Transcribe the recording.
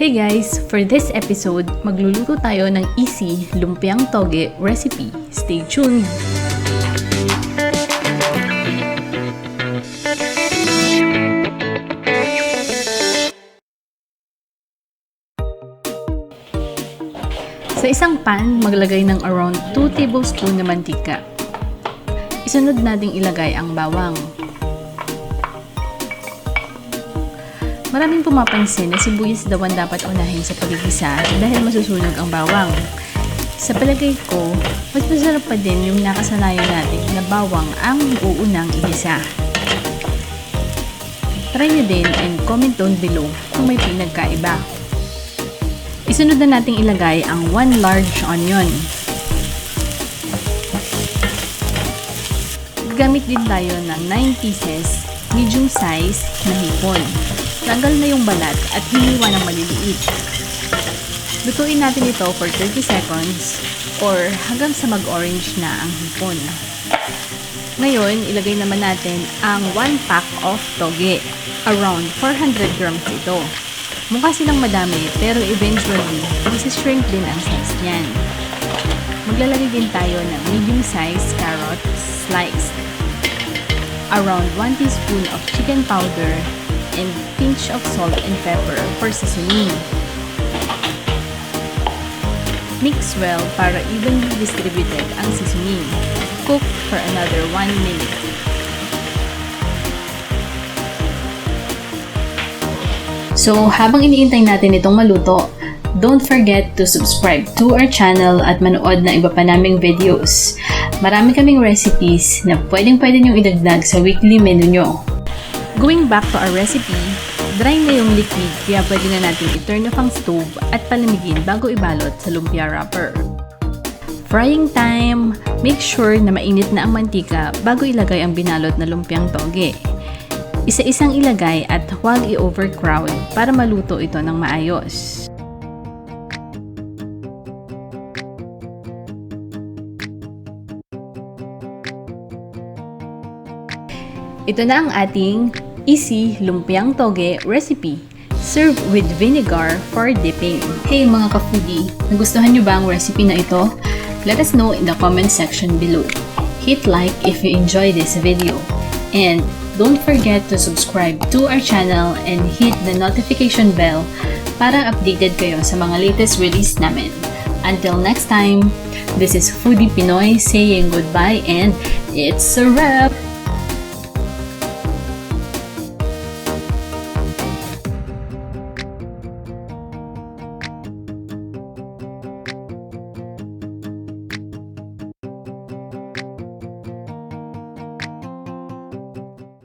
Hey guys! For this episode, magluluto tayo ng easy Lumpiang Togue Recipe. Stay tuned! Sa isang pan, maglagay ng around 2 tablespoon na mantika. Isunod nating ilagay ang bawang. Maraming pumapansin na sibuyas daw ang dapat unahin sa pagigisa dahil masusunog ang bawang. Sa palagay ko, mas masarap pa din yung nakasanayan natin na bawang ang uunang igisa. Try nyo din and comment down below kung may pinagkaiba. Isunod na nating ilagay ang 1 large onion. Gamit din tayo ng 9 pieces, medium size na hipon. Tanggal na yung balat at hiniwa ng maliliit. Lutuin natin ito for 30 seconds or hanggang sa mag-orange na ang hipon. Ngayon, ilagay naman natin ang 1 pack of toge. Around 400 grams ito. Mukha silang madami pero eventually, isi-shrink din ang size niyan. Maglalagay din tayo ng medium size carrot sliced. Around 1 teaspoon of chicken powder and pinch of salt and pepper for seasoning. Mix well para evenly distributed ang seasoning. Cook for another 1 minute. So, habang iniintay natin itong maluto, don't forget to subscribe to our channel at manood na iba pa naming videos. Marami kaming recipes na pwedeng-pwede nyong idagdag sa weekly menu nyo. Going back to our recipe, dry na yung liquid kaya pwede na natin i-turn off ang stove at palamigin bago ibalot sa lumpia wrapper. Frying time! Make sure na mainit na ang mantika bago ilagay ang binalot na lumpiang toge. Isa-isang ilagay at huwag i-overcrowd para maluto ito ng maayos. Ito na ang ating easy Lumpiang Togue Recipe. Serve with vinegar for dipping. Hey mga ka-foodie! Nagustuhan nyo ba ang recipe na ito? Let us know in the comment section below. Hit like if you enjoy this video. And don't forget to subscribe to our channel and hit the notification bell para updated kayo sa mga latest release namin. Until next time, this is Foodie Pinoy saying goodbye and it's a wrap!